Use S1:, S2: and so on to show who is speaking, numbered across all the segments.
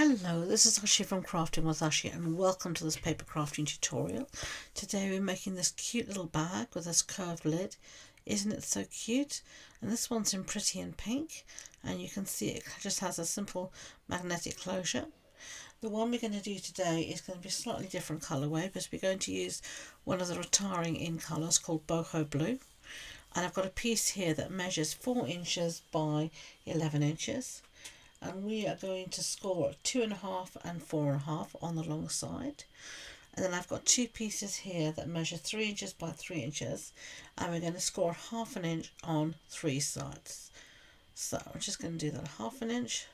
S1: Hello, this is Ashee from Crafting with Ashee and welcome to this paper crafting tutorial. Today we're making this cute little bag with this curved lid. Isn't it so cute? And this one's in pretty and pink, and you can see it just has a simple magnetic closure. The one we're going to do today is going to be a slightly different colourway because we're going to use one of the retiring in colours called boho blue. And I've got a piece here that measures 4 inches by 11 inches. And we are going to score 2.5 and 4.5 on the long side. And then I've got two pieces here that measure 3 inches by 3 inches, and we're going to score 1/2 inch on 3 sides. So I'm just going to do that 1/2 inch,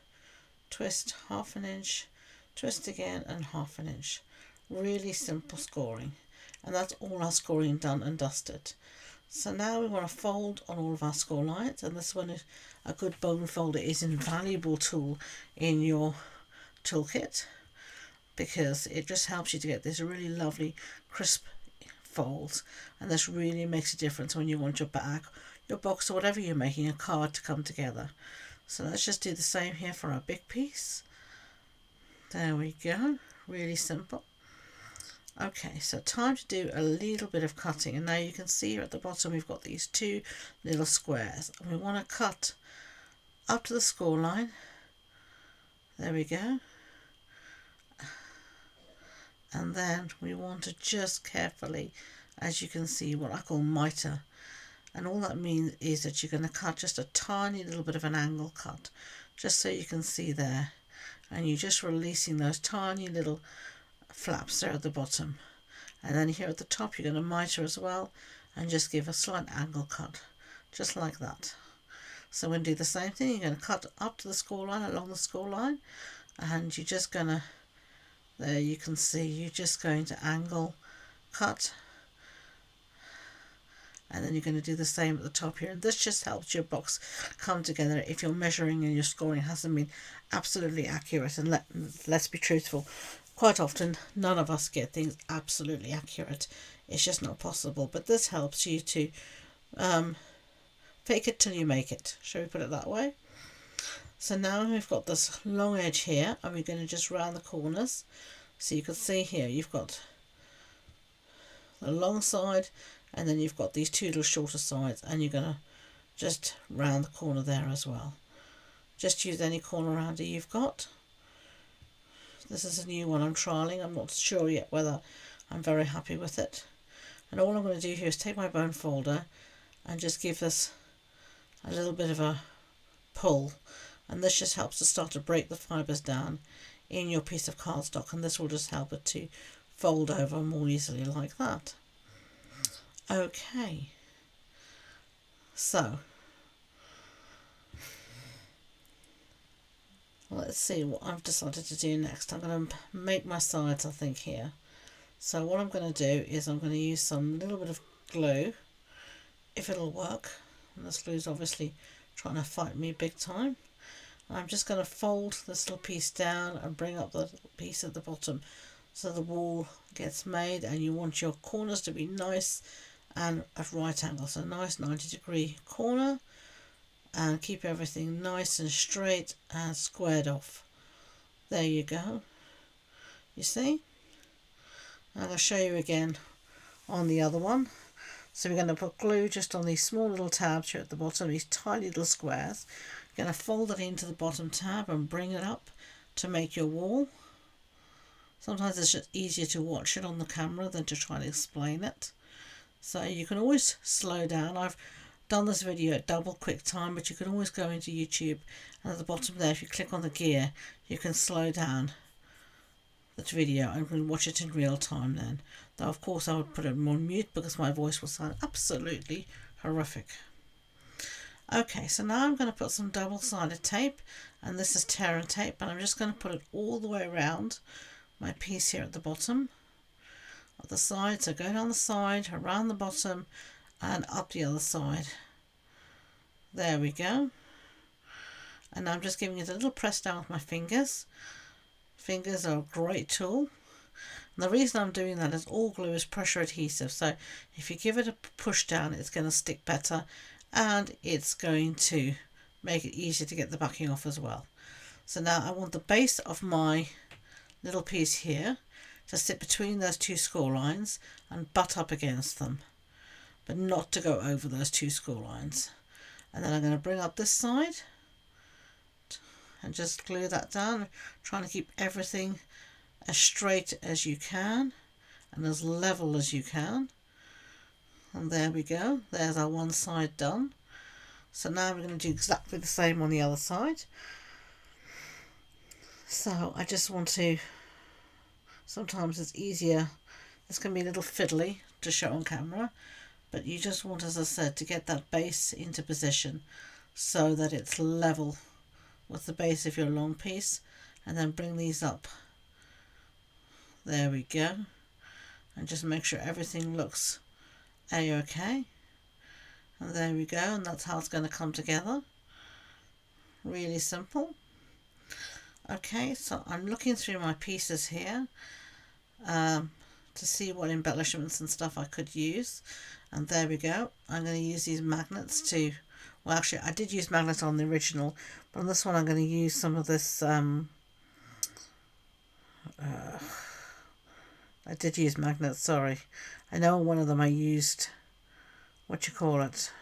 S1: twist 1/2 inch, twist again and 1/2 inch. Really simple scoring, and that's all our scoring done and dusted. So now we want to fold on all of our score lines, and this one is a good bone folder is an invaluable tool in your toolkit because it just helps you to get this really lovely crisp folds, and this really makes a difference when you want your bag, your box, or whatever you're making, a card to come together. So let's just do the same here for our big piece. There we go, really simple. Okay, so time to do a little bit of cutting, and now you can see here at the bottom we've got these two little squares, and we want to cut up to the score line. There we go. And then we want to just carefully, as you can see, what I call miter, and all that means is that you're going to cut just a tiny little bit of an angle cut, just so you can see there, and you're just releasing those tiny little flaps there at the bottom, and then here at the top you're going to miter as well and just give a slight angle cut just like that. So we're going to do the same thing. You're going to cut up to the score line, along the score line, and you're just going to, there you can see, you're just going to angle cut, and then you're going to do the same at the top here. And this just helps your box come together if your measuring and your scoring hasn't been absolutely accurate. And let's be truthful, quite often none of us get things absolutely accurate. It's just not possible, but this helps you to fake it till you make it, shall we put it that way? So now we've got this long edge here, and we're going to just round the corners. So you can see here you've got the long side, and then you've got these two little shorter sides, and you're going to just round the corner there as well. Just use any corner rounder you've got. This is a new one I'm trialling. I'm not sure yet whether I'm very happy with it. And all I'm going to do here is take my bone folder and just give this a little bit of a pull, and this just helps to start to break the fibres down in your piece of cardstock, and this will just help it to fold over more easily like that. Okay, so let's see what I've decided to do next. I'm going to make my sides, I think, here. So what I'm going to do is I'm going to use some little bit of glue, if it'll work. And this glue's obviously trying to fight me big time. I'm just going to fold this little piece down and bring up the piece at the bottom so the wall gets made, and you want your corners to be nice and at right angles. So nice 90-degree corner, and keep everything nice and straight and squared off. There you go. You see? I'm going to show you again on the other one. So we're going to put glue just on these small little tabs here at the bottom, these tiny little squares. You're going to fold it into the bottom tab and bring it up to make your wall. Sometimes it's just easier to watch it on the camera than to try to explain it. So you can always slow down. I've done this video at double quick time, but you can always go into YouTube, and at the bottom there, if you click on the gear, you can slow down the video and watch it in real time then. Though of course I would put it on mute because my voice will sound absolutely horrific. Okay, so now I'm going to put some double-sided tape, and this is tear and tape, and I'm just going to put it all the way around my piece here at the bottom of the side. So go down the side, around the bottom, and up the other side. There we go. And I'm just giving it a little press down with my fingers. Fingers are a great tool. And the reason I'm doing that is all glue is pressure adhesive, so if you give it a push down, it's going to stick better, and it's going to make it easier to get the backing off as well. So now I want the base of my little piece here to sit between those two score lines and butt up against them, but not to go over those two score lines. And then I'm going to bring up this side and just glue that down, trying to keep everything as straight as you can and as level as you can. And there we go, there's our one side done. So now we're going to do exactly the same on the other side. So I just want to, sometimes it's easier, this can be a little fiddly to show on camera, but you just want, as I said, to get that base into position so that it's level with the base of your long piece, and then bring these up. There we go. And just make sure everything looks a-okay. And there we go, and that's how it's going to come together. Really simple. Okay, so I'm looking through my pieces here to see what embellishments and stuff I could use. And there we go. I'm going to use these magnets to, well actually I did use magnets on the original, but on this one I'm going to use some of this, I did use magnets, sorry. I know one of them I used, what you call it,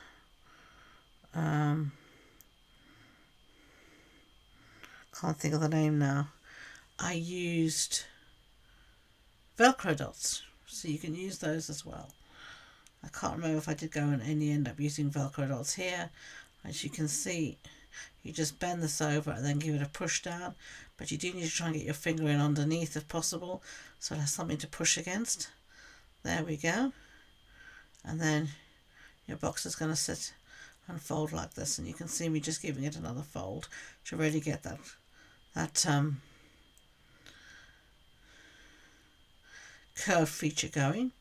S1: can't think of the name now. I used Velcro dots, so you can use those as well. I can't remember if I did go and only end up using Velcro dots here. As you can see, you just bend this over and then give it a push down, but you do need to try and get your finger in underneath if possible, so it has something to push against. There we go. And then your box is going to sit and fold like this, and you can see me just giving it another fold to really get that curve feature going.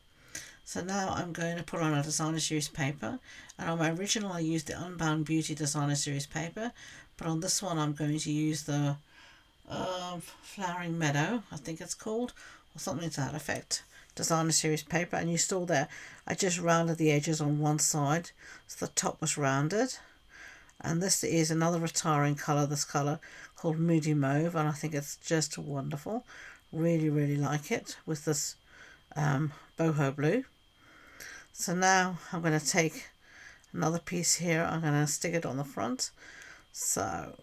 S1: So now I'm going to put on a designer series paper, and on my original I used the Unbound Beauty designer series paper, but on this one I'm going to use the Flowering Meadow, I think it's called, or something to that effect, designer series paper. And you saw there I just rounded the edges on one side so the top was rounded. And this is another retiring colour, this colour called Moody Mauve, and I think it's just wonderful. Really like it with this boho blue. So now I'm going to take another piece here, I'm going to stick it on the front. So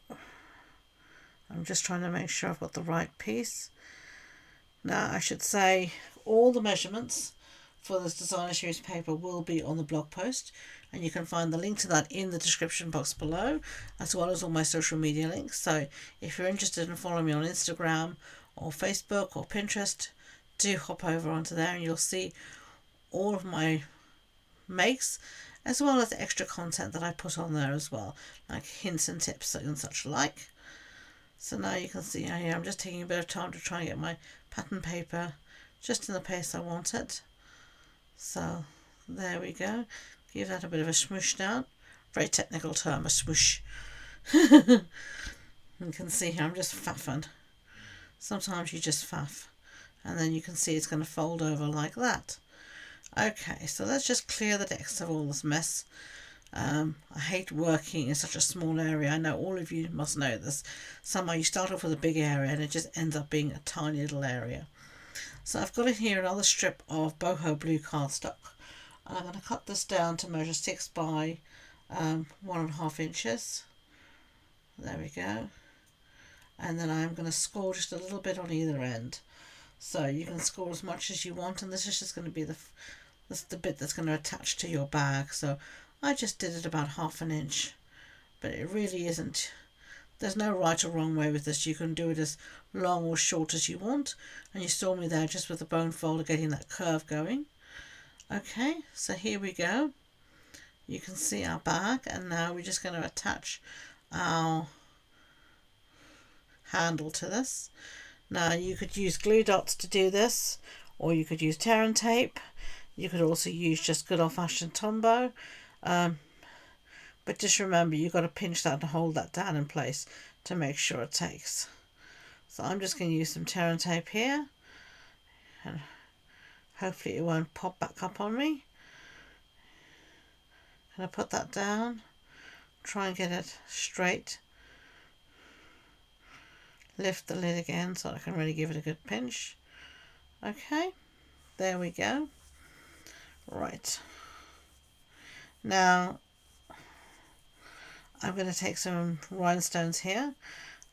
S1: I'm just trying to make sure I've got the right piece. Now I should say all the measurements for this designer series paper will be on the blog post, and you can find the link to that in the description box below, as well as all my social media links. So if you're interested in following me on Instagram or Facebook or Pinterest, do hop over onto there and you'll see all of my makes, as well as extra content that I put on there as well, like hints and tips and such like. So now you can see here I'm just taking a bit of time to try and get my pattern paper just in the place I want it. So there we go. Give that a bit of a smoosh down. Very technical term, a smoosh. You can see here I'm just faffing. Sometimes you just faff, and then you can see it's going to fold over like that. Okay, so let's just clear the decks of all this mess. I hate working in such a small area. I know all of you must know this. Somehow you start off with a big area and it just ends up being a tiny little area. So I've got in here another strip of boho blue cardstock, and I'm going to cut this down to measure 6 by 1.5 inches. There we go. And then I'm going to score just a little bit on either end. So you can score as much as you want, and this is just going to be the bit that's going to attach to your bag. So I just did it about 1/2 inch, but it really isn't, there's no right or wrong way with this. You can do it as long or short as you want, and you saw me there just with the bone folder getting that curve going. Okay, so here we go. You can see our bag, and now we're just going to attach our handle to this. Now you could use glue dots to do this, or you could use tear and tape. You could also use just good old-fashioned Tombow, but just remember you've got to pinch that and hold that down in place to make sure it takes. So I'm just going to use some tear and tape here, and hopefully it won't pop back up on me. And I put that down, try and get it straight. lift the lid again so I can really give it a good pinch. Okay, there we go. Right, now I'm going to take some rhinestones here,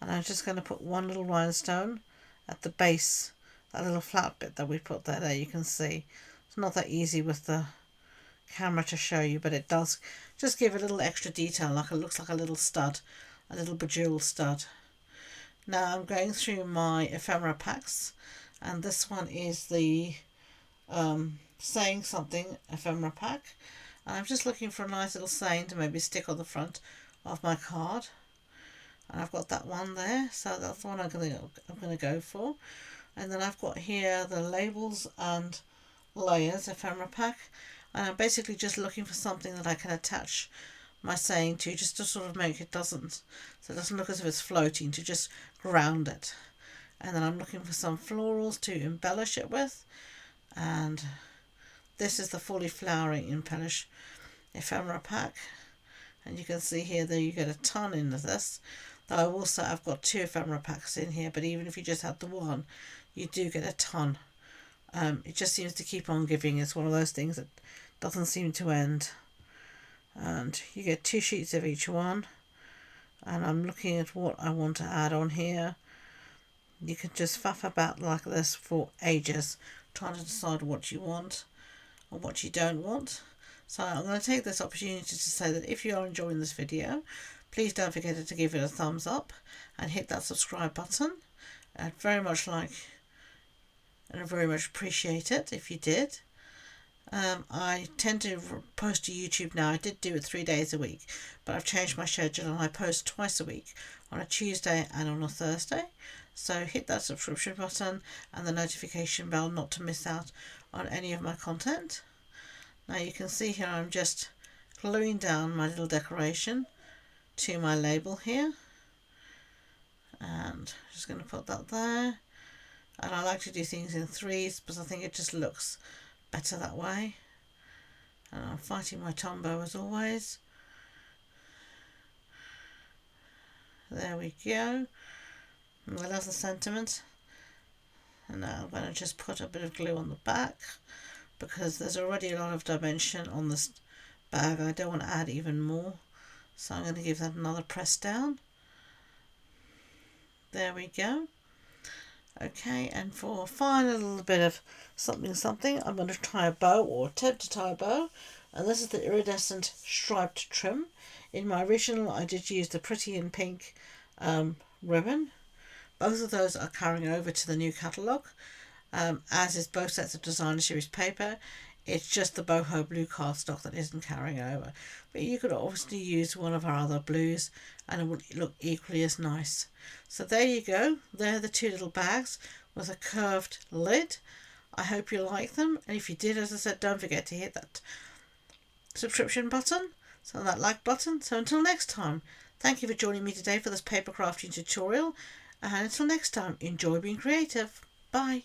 S1: and I'm just going to put one little rhinestone at the base, that little flat bit that we put there. There you can see. It's not that easy with the camera to show you, but it does just give a little extra detail, like it looks like a little stud, a little bejeweled stud. Now I'm going through my ephemera packs, and this one is the saying something ephemera pack, and I'm just looking for a nice little saying to maybe stick on the front of my card, and I've got that one there, so that's the one I'm gonna go for. And then I've got here the labels and layers ephemera pack, and I'm basically just looking for something that I can attach my saying to, just to sort of make it so it doesn't look as if it's floating, to just ground it. And then I'm looking for some florals to embellish it with, and this is the fully flowering embellish ephemera pack, and you can see here that you get a ton into this. Though I've got 2 ephemera packs in here, but even if you just had the one, you do get a ton. It just seems to keep on giving. It's one of those things that doesn't seem to end. And you get 2 sheets of each one, and I'm looking at what I want to add on here. You can just faff about like this for ages, trying to decide what you want or what you don't want. So I'm going to take this opportunity to say that if you are enjoying this video, please don't forget to give it a thumbs up and hit that subscribe button. I'd very much like and I very much appreciate it if you did. I tend to post to YouTube now. I did do it 3 days a week, but I've changed my schedule and I post twice a week, on a Tuesday and on a Thursday. So hit that subscription button and the notification bell not to miss out on any of my content. Now you can see here I'm just gluing down my little decoration to my label here, and I'm just going to put that there. And I like to do things in 3s because I think it just looks better that way. And I'm fighting my Tombow as always. There we go. I love the sentiment. And now I'm going to just put a bit of glue on the back, because there's already a lot of dimension on this bag. I don't want to add even more, so I'm going to give that another press down. There we go. Okay, and for a final little bit of something, I'm going to tie a bow, or attempt to tie a bow, and this is the iridescent striped trim. In my original I did use the Pretty in Pink ribbon. Both of those are carrying over to the new catalogue, as is both sets of designer series paper. It's just the boho blue cardstock that isn't carrying over, but you could obviously use one of our other blues and it would look equally as nice. So there you go, they're the 2 little bags with a curved lid. I hope you like them, and if you did, as I said, don't forget to hit that subscription button, so that like button. So until next time, thank you for joining me today for this paper crafting tutorial, and until next time, enjoy being creative. Bye.